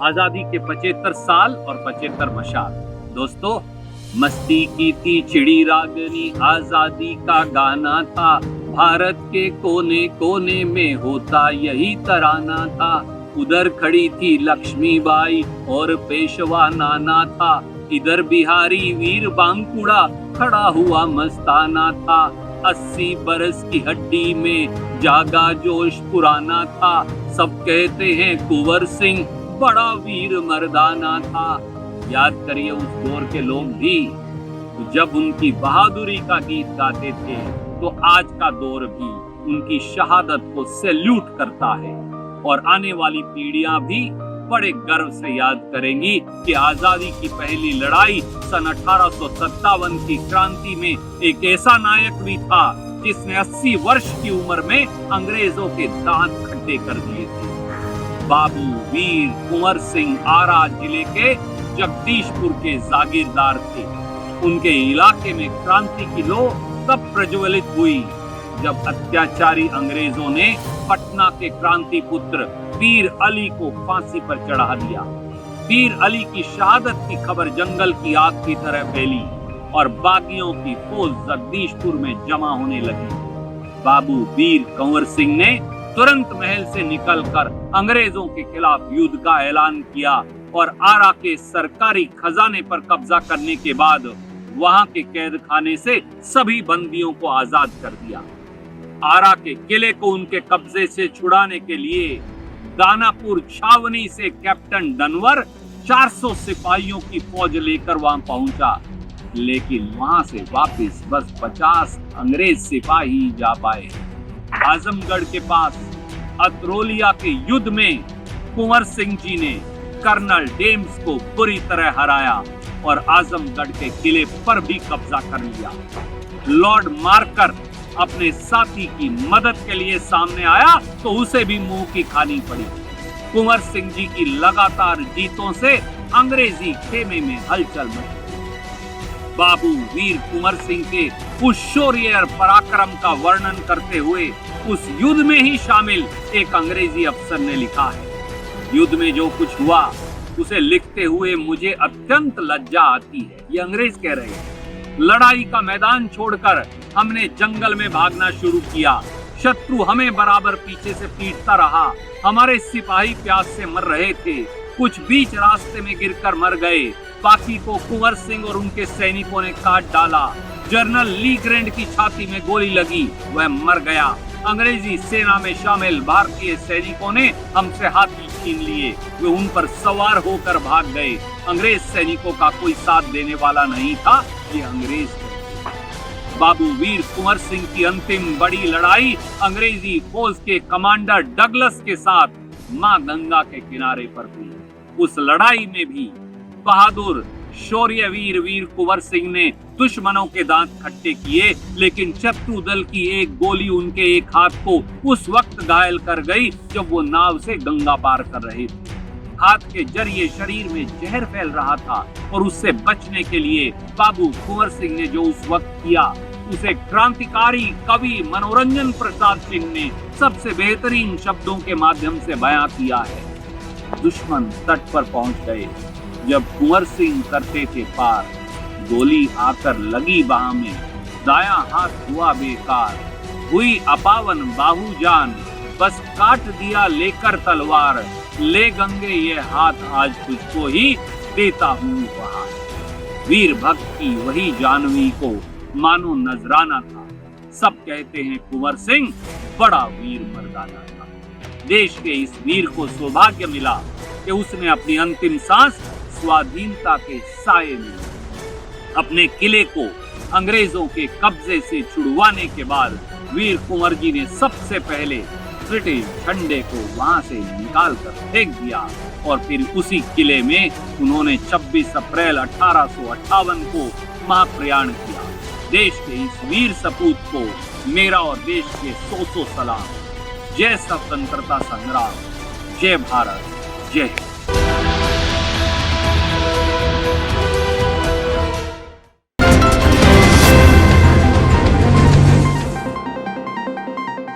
आजादी के 75 साल और 75 मशाल। दोस्तों, मस्ती की थी चिड़ी रागनी, आजादी का गाना था, भारत के कोने कोने में होता यही तराना था। उधर खड़ी थी लक्ष्मीबाई और पेशवा नाना था, इधर बिहारी वीर बांकुड़ा खड़ा हुआ मस्ताना था। 80 बरस की हड्डी में जागा जोश पुराना था, सब कहते हैं कुंवर सिंह बड़ा वीर मर्दाना था। याद करिए उस दौर के लोग भी जब उनकी बहादुरी का गीत गाते थे, तो आज का दौर भी उनकी शहादत को सैल्यूट करता है। और आने वाली पीढ़ियां भी बड़े गर्व से याद करेंगी कि आजादी की पहली लड़ाई सन 1857 की क्रांति में एक ऐसा नायक भी था जिसने 80 वर्ष की उम्र में अंग्रेजों के दांत खट्टे कर दिए थे। बाबू वीर कुंवर सिंह आरा जिले के जगदीशपुर के जागीरदार थे। उनके इलाके में क्रांति की लौ तब प्रज्वलित हुई जब अत्याचारी अंग्रेजों ने पटना के क्रांति पुत्र पीर अली को फांसी पर चढ़ा दिया। पीर अली की शहादत की खबर जंगल की आग की तरह फैली और बागियों की फौज जगदीशपुर में जमा होने लगी। बाबू वीर कुंवर सिंह ने तुरंत महल से निकलकर अंग्रेजों के खिलाफ युद्ध का ऐलान किया और आरा के सरकारी खजाने पर कब्जा करने के बाद वहां के कैद खाने से सभी बंदियों को आजाद कर दिया। आरा के किले को उनके कब्जे से छुड़ाने के लिए दानापुर छावनी से कैप्टन डनवर 400 सिपाहियों की फौज लेकर वहां पहुंचा, लेकिन वहां से वापस बस 50 अंग्रेज सिपाही जा पाए। आजमगढ़ के पास अतरोलिया के युद्ध में कुंवर सिंह जी ने कर्नल डेम्स को बुरी तरह हराया और आजमगढ़ के किले पर भी कब्जा कर लिया। लॉर्ड मार्कर अपने साथी की मदद के लिए सामने आया तो उसे भी मुंह की खानी पड़ी। कुंवर सिंह जी की लगातार जीतों से अंग्रेजी खेमे में हलचल मची। बाबू वीर कुंवर सिंह के उस शौर्य और पराक्रम का वर्णन करते हुए उस युद्ध में ही शामिल एक अंग्रेजी अफसर ने लिखा है, युद्ध में जो कुछ हुआ उसे लिखते हुए मुझे अत्यंत लज्जा आती है। ये अंग्रेज कह रहे हैं। लड़ाई का मैदान छोड़कर हमने जंगल में भागना शुरू किया। शत्रु हमें बराबर पीछे से पीटता रहा। हमारे सिपाही प्यास से मर रहे थे, कुछ बीच रास्ते में गिरकर मर गए, बाकी को कुंवर सिंह और उनके सैनिकों ने काट डाला। जनरल ली ग्रैंड की छाती में गोली लगी, वह मर गया। अंग्रेजी सेना में शामिल भारतीय सैनिकों ने हमसे हाथी छीन लिए, वे उन पर सवार होकर भाग गए। अंग्रेज सैनिकों का कोई साथ देने वाला नहीं था, ये अंग्रेज थे। बाबू वीर कुंवर सिंह की अंतिम बड़ी लड़ाई अंग्रेजी फौज के कमांडर डगलस के साथ मां गंगा के किनारे पर हुई। उस लड़ाई में भी बहादुर शौर्यवीर वीर कुंवर सिंह ने दुश्मनों के दांत खट्टे किए, लेकिन शत्रु दल की एक गोली उनके एक हाथ को उस वक्त घायल कर गई जब वो नाव से गंगा पार कर रहे थे। हाथ के जरिए शरीर में जहर फैल रहा था और उससे बचने के लिए बाबू कुंवर सिंह ने जो उस वक्त किया उसे क्रांतिकारी कवि मनोरंजन प्रसाद सिंह ने सबसे बेहतरीन शब्दों के माध्यम से बयां किया है। दुश्मन तट पर पहुंच गए, जब कुंवर सिंह करते थे पार, गोली आकर लगी बाह में, दाया हाथ हुआ बेकार, हुई अपावन बाहु जान, बस काट दिया लेकर तलवार, ले गंगे ये हाथ आज तुझको ही देता हूँ उपहार। वीर भक्त की वही जानवी को मानो नजराना था। सब कहते हैं कुंवर सिंह बड़ा वीर मर्दाना था। देश के इस वीर को सौभाग्य मिला कि उसने अपनी अंतिम सांस स्वाधीनता के साये में अपने किले को अंग्रेजों के कब्जे से छुड़वाने के बाद वीर कुंवर जी ने सबसे पहले ब्रिटिश झंडे को वहां से निकाल कर फेंक दिया और फिर उसी किले में उन्होंने 26 अप्रैल 1858 को महाप्रयाण किया। देश के इस वीर सपूत को मेरा और देश के 100 सलाम। जय स्वतंत्रता संग्राम, जय भारत, जय हिंद।